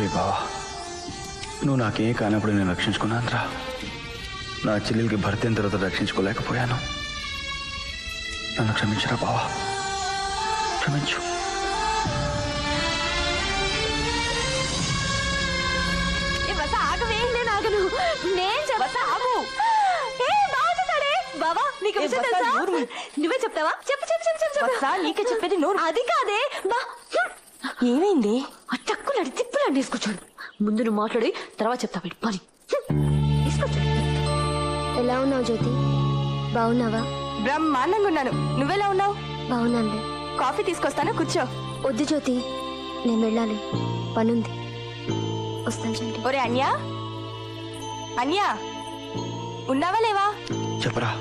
ఒరే బావా, నువ్వు నాకేం కానప్పుడు నేను రక్షించుకున్నానురా. నా చెల్లెలకి భర్త అయిన తర్వాత రక్షించుకోలేకపోయాను. నన్ను క్షమించరా బావా, క్షమించు. నువ్వే చెప్తావా? చెప్పు చెప్పు చెప్పు చెప్పు. నీకే చెప్పేది నోరు. అది కాదే. ఏమైంది? ఆ చక్కులాడి తిప్పులాండి తీసుకొచ్చాడు. ముందు నువ్వు మాట్లాడి తర్వాత చెప్తా. పెట్టి పని తీసుకొచ్చాడు. ఎలా ఉన్నావు జ్యోతి? బాగున్నావా? బ్రహ్మాండంగా ఉన్నాను. నువ్వెలా ఉన్నావు? బాగున్నాను. కాఫీ తీసుకొస్తాను, కూర్చో. వద్దు జ్యోతి, నేను వెళ్ళాలి, పనుంది. వస్తాను చంటి. ఒరే అన్యా, అన్యా ఉన్నావా లేవా? చెప్పరా.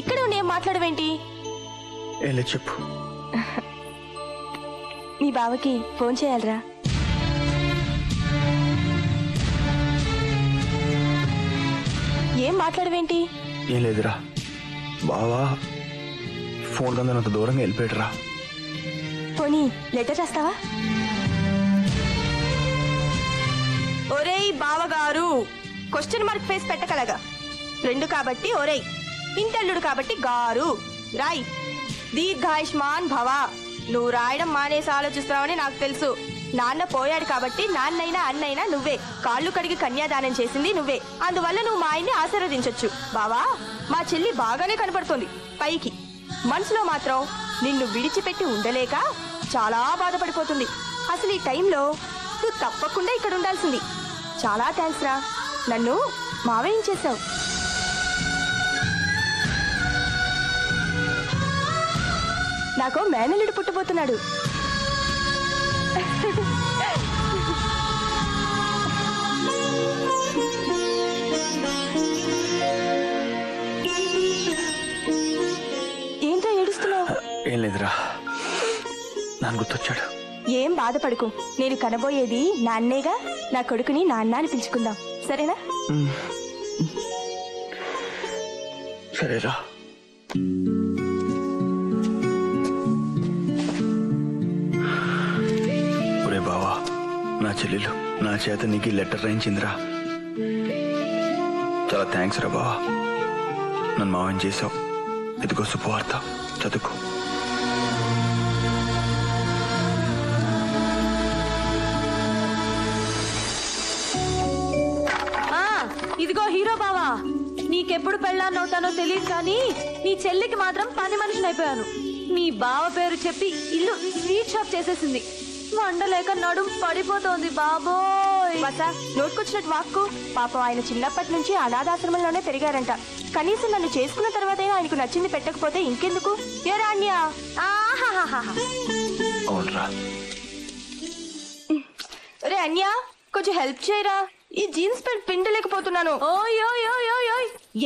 ఇక్కడ నేను మాట్లాడవేంటి? ఏం లేదు, చెప్పు. మీ బావకి ఫోన్ చేయాలరా. ఏం మాట్లాడవేంటి? ఏం లేదురా బావా, ఫోన్ కన్నా అంత దూరంగా వెళ్ళిపోయాడురా. పోనీ లెటర్ రాస్తావా? ఒరేయ్ బావగారు, క్వశ్చన్ మార్క్ ఫేస్ పెట్టగలగా. 2 కాబట్టి ఒరేయ్, ఇంటల్లుడు కాబట్టి గారు. రాయ్. దీర్ఘాయుష్మాన్ భవ. నువ్వు రాయడం మానేసి ఆలోచిస్తున్నావని నాకు తెలుసు. నాన్న పోయాడు కాబట్టి నాన్నైనా అన్నైనా నువ్వే. కాళ్ళు కడిగి కన్యాదానం చేసింది నువ్వే. అందువల్ల నువ్వు మా ఆయన్ని ఆశీర్వదించొచ్చు. బావా, మా చెల్లి బాగానే కనపడుతోంది పైకి, మనసులో మాత్రం నిన్ను విడిచిపెట్టి ఉండలేక చాలా బాధపడిపోతుంది. అసలు ఈ టైంలో నువ్వు తప్పకుండా ఇక్కడ ఉండాల్సింది. చాలా థ్యాంక్స్ రా, నన్ను మావేయించేశావు. నాకు మేనల్లుడు పుట్టబోతున్నాడు. ఏంటో ఏడుస్తున్నావు? ఏం లేదురా, నాన్న గుర్తొచ్చాడు. ఏం బాధపడుకు, నేను కనబోయేది నాన్నేగా. నా కొడుకుని నాన్న అని పిలుచుకుందాం, సరేనా? సరేరా. ఒరే బావా, నా చెల్లెలు నా చేత నీకు లెటర్ రాయించిందిరా. చాలా థ్యాంక్స్ రా బావా, నన్ను మావని చేసావు. ఇదిగో శుభవార్త, చదువుకో. ఇదిగో హీరో బావా, నీకెప్పుడు పెళ్ళాన్నవుతానో తెలియదు కానీ నీ చెల్లికి మాత్రం పని మనిషిని అయిపోయాను. నీ బావ పేరు చెప్పి ఇల్లు స్వీట్ షాప్ చేసేసింది. వండలేక నడుం పడిపోతోంది బాబోయ్. నోటుకొచ్చినట్టు వాక్కు. పాపం ఆయన చిన్నప్పటి నుంచి అనాథాశ్రమంలోనే పెరిగారంట. కనీసం నన్ను చేసుకున్న తర్వాత ఆయనకు నచ్చింది పెట్టకపోతే ఇంకెందుకు? ఏ రాణ్యా, రే అన్యా, కొంచెం హెల్ప్ చేయరా. ఈ జీన్స్ ప్యాంట్ పిండలేకపోతున్నాను.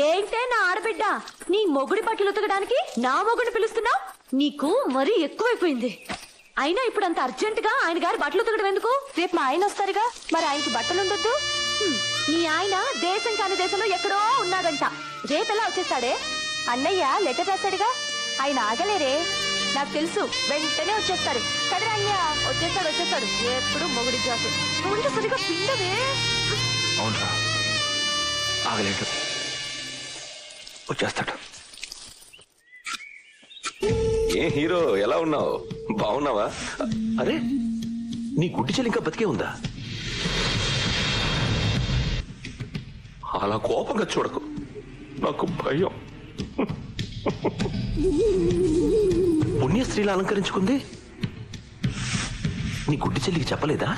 ఏంటే నా ఆడబిడ్డ, నీ మొగుడి బట్టలు ఉతకడానికి నా మొగుడిని పిలుస్తున్నావు? నీకు మరీ ఎక్కువైపోయింది. అయినా ఇప్పుడు అంత అర్జెంట్ గా ఆయన గారి బట్టలు ఉతకడం ఎందుకు? రేపు మా ఆయన వస్తారుగా, మరి ఆయనకి బట్టలు ఉండొద్దు? నీ ఆయన దేశం కాని దేశంలో ఎక్కడో ఉన్నాడంట. రేపెలా వచ్చేస్తాడే? అన్నయ్య లెటర్ రాశాడుగా, ఆయన ఆగలేరే. నాకు తెలుసు, వెంటనే వచ్చేస్తాడు కదరా అన్నయ్య. వచ్చేస్తాడు. ఎప్పుడు మొగుడి జాసు. నువ్వు సరిగా పిండవే. అవునరా, ఆగలేడు, వచ్చేస్తాడు. ఏ హీరో, ఎలా ఉన్నావు? బాగున్నావా? అరే, నీ గుడ్డి చెల్లి ఇంకా బతికే ఉందా? అలా కోపంగా చూడకు, నాకు భయం. పుణ్యస్త్రీలా అలంకరించుకుంది. నీ గుడ్డి చెల్లికి చెప్పలేదా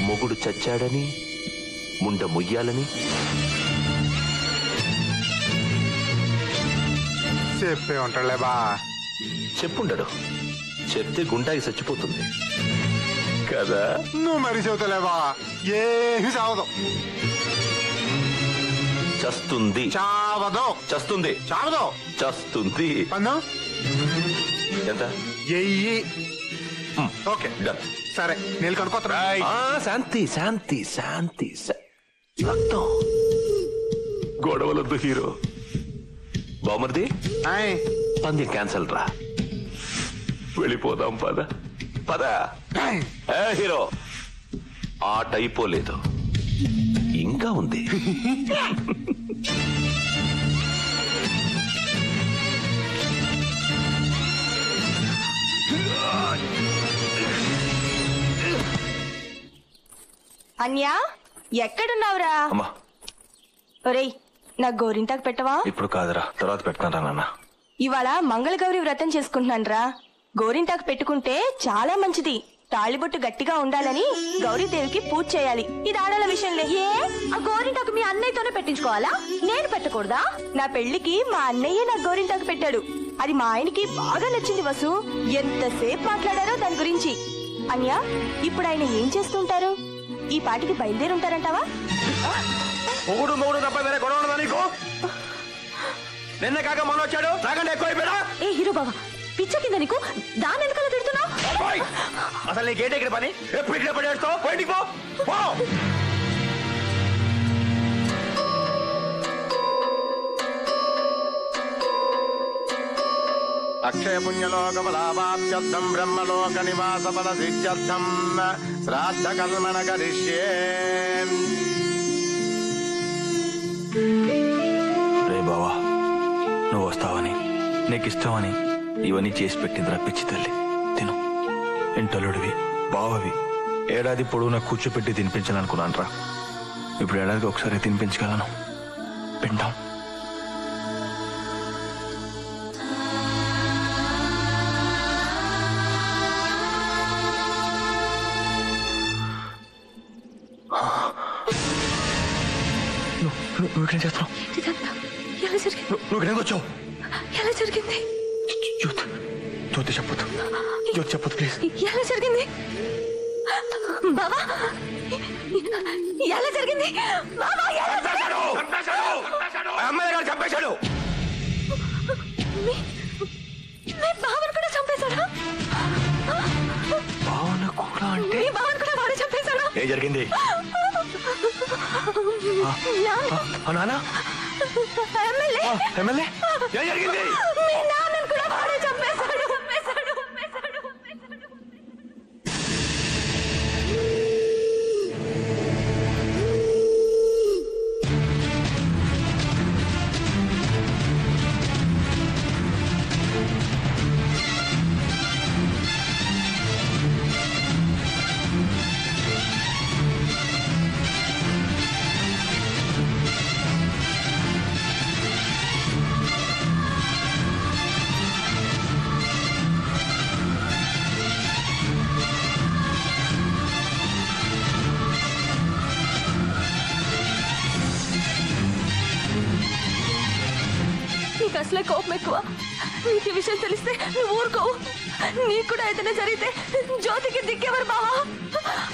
మొగుడు చచ్చాడని, ముండ మొయ్యాలని? చెప్పే ఉంటాడులే బా. చెప్పుండడు, చెప్తే గుండాకి చచ్చిపోతుంది కదా. నువ్వు మరి చెబుతలేవా? ఏమి చావదు. చస్తుంది. చావదు. చస్తుంది. చావదు. చస్తుంది. పన్ను ఎంత? ఎయ్యి. Okay done. సరే, నీళ్ళు కనుక్కోతా. శాంతి శాంతి శాంతి. రక్తం గొడవలొద్దు హీరో. బామర్ది, పంది క్యాన్సల్ రా, వెళ్ళిపోదాం పద. పద. ఏ హీరో, ఆట అయిపోలేదు, ఇంకా ఉంది. అన్యా, ఎక్కడున్నావురా? అమ్మా, ఒరేయ్, నాకు గోరింటాకు పెట్టవా? ఇప్పుడు కాదురా, తర్వాత పెడతాను నాన్న. ఇవాళ మంగళగౌరి వ్రతం చేసుకుంటున్నానురా. గోరింటాకు పెట్టుకుంటే చాలా మంచిది. తాళిబొట్టు గట్టిగా ఉండాలని గౌరీదేవికి పూజ చేయాలి. ఇది ఆడల విషయంలే. ఏ, ఆ గోరింటాకు మీ అన్నయ్యతోనే పెట్టించుకోవాలా? నేను పెట్టకూడదా? నా పెళ్లికి మా అన్నయ్యే నాకు గోరింటాకు పెట్టాడు. అది మా ఆయనకి బాగా నచ్చింది. వసు, ఎంతసేపు మాట్లాడారో దాని గురించి. అన్యా, ఇప్పుడు ఆయన ఏం చేస్తుంటారు? ఈ పాటికి బయలుదేరుంటారంటావా? మొగుడు మొగుడు తప్ప వేరే గొడవ ఉండదా నీకు? నిన్న కాక మొన్న వచ్చాడు, నాకంటే ఎక్కువ అయిపోయాడా? ఏ హీరో బాబా, పిచ్చ కింద నీకు దాని వెనకాల తిడుతున్నావు? అసలు నీకేంటి ఇక్కడ పని? ఎప్పుడు ఇక్కడ పడేస్తావు? బయటికి పో. అక్షయ పుణ్యలోక ఫలాభాప్త్యర్థం బ్రహ్మలోక నివాస ఫల సిద్ధ్యర్థం శ్రాద్ధ కర్మణ కరిష్యే. రే బావా, నువ్వు వస్తావని, నీకు ఇష్టమని ఇవన్నీ చేసి పెట్టిందిరా పిచ్చి తల్లి. తిను. ఇంటలుడివి, బావవి, ఏడాది పొడవునా కూర్చోపెట్టి తినిపించాలనుకున్నాను రా. ఇప్పుడు ఏడాదికి ఒకసారి తినిపించగలను. పిండం. నువ్వు ఇక్కడేం చేస్తున్నావు? ఎలా జరిగింది? నువ్వు ఇక్కడేం వచ్చావు? ఎలా జరిగింది? జ్యోతి చెప్పొద్దు, జ్యోతి చెప్పొద్దు ప్లీజ్. ఎలా జరిగింది బాబా? ఎలా జరిగింది బాబా? ఎలా జరిగింది? అమ్మాయి గారు చంపేశాడు. మీ బావను కూడా చంపేశాడా? భావన కూడా అంటే మీ బావను కూడా వాడు చంపేశాడా? ఏం జరిగింది? నానా ఎమ్మెల్యే ఎమ్మెల్యే ఏం జరిగింది? మీ నాన్నను కూడా వాడే చంపేశాడు. నీకు అసలే కోపం ఎక్కువ. నీకు ఈ విషయం తెలిస్తే నువ్వు ఊరుకోవు. నీకు కూడా ఏదైనా జరిగితే జ్యోతికి దిక్కేవారు బావా.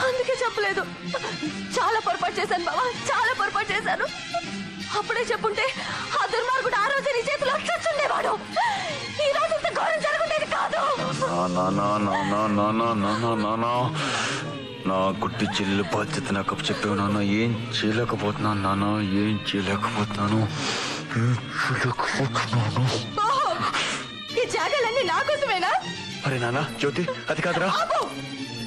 అందుకే చెప్పలేదు. చాలా పొరపాటు చేశాను బావా, చాలా పొరపాటు చేశాను. అప్పుడే చెప్పుంటే ఆ దుర్మార్గుడు ఆ రోజు నీ చేతిలో చచ్చుండేవాడు. ఈ రోజు ఇంత ఘోరం జరుగుండేది కాదు. నా గుడ్డి చెల్లి బాధ్యత నాకు చెప్పావు నాన్న. ఏం చేయలేకపోతున్నాను నాన్న, ఏం చేయలేకపోతున్నాను. ఓహో, ఈ జాగాలన్నీ నా కోసమేనా? అరే నాన్న, జ్యోతి అది కాదురా.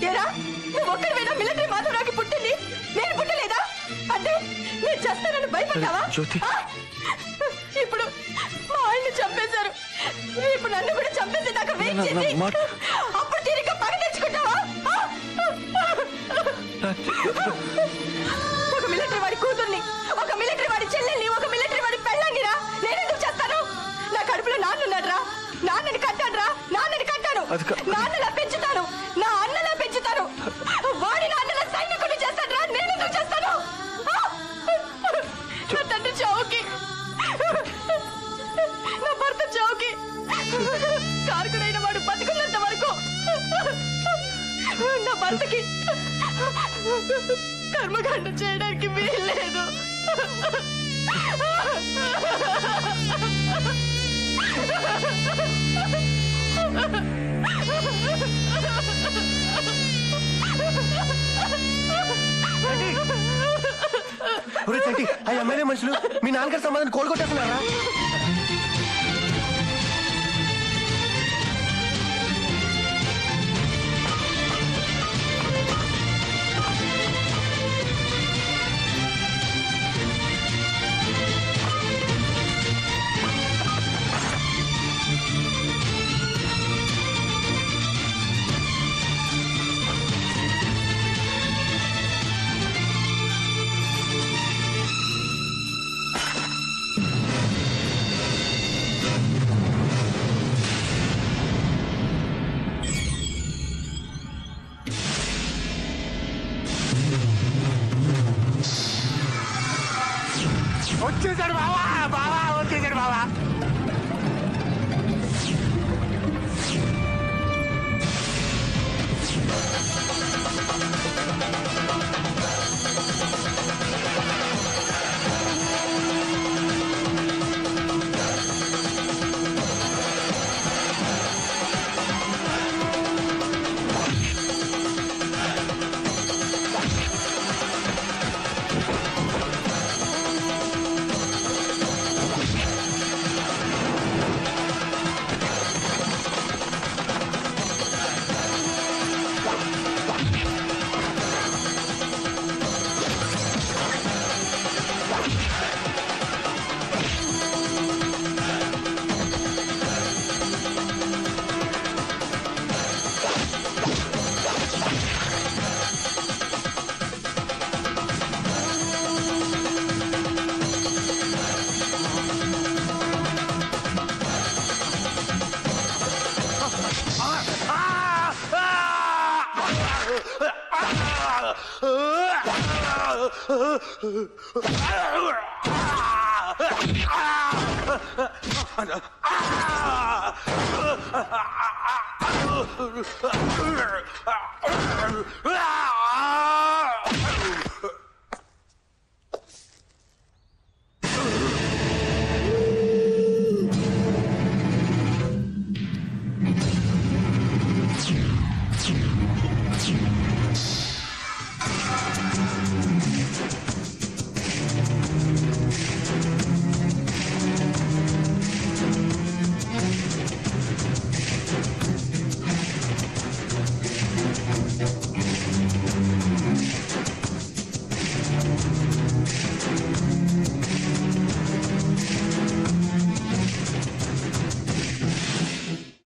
ఏరా, నువ్వు ఒక్కడివేనా మిలిటరీ మాధవరావుకి పుట్టింది? నేను పుట్టలేదా? అంటే నేను చేస్తానని భయపడ్డావా? జ్యోతి, ఇప్పుడు మా ఆయన్ని చంపేశారు. ఇప్పుడు నన్ను కూడా చంపేసేదాకా వెయిట్ చేసి అప్పుడు తిరిగి పగ తెచ్చుకుంటావా? ఒక మిలిటరీ వాడి కూతుర్ని, ఒక మిలిటరీ వాడి చెల్లెల్ని, ఒక మిలిటరీ వాడి పెళ్ళాన్నిరా నేనెందుకు చేస్తాను? నా కడుపులో నాన్నున్నాడ్రా, నాన్నని కట్టాడ్రా, నాన్నని కట్టాను, నాన్నలా పెంచుతాను, నా అన్నలా పెంచుతాను. వాడి నాన్నల సైనికుడిని చేస్తాడ్రా, నేనెందుకు చేస్తాను? నా తండ్రి చావుకి, నా భర్త చావుకి కారకుడైన వాడు బతుకున్నంత వరకు నా భర్తకి కర్మకాండ చేయడానికి వీల్లేదు. ఆ ఎమ్మెల్యే మనుషులు మీ నాన్నగారి సంబంధాన్ని కోలుకొట్టేస్తున్నారా?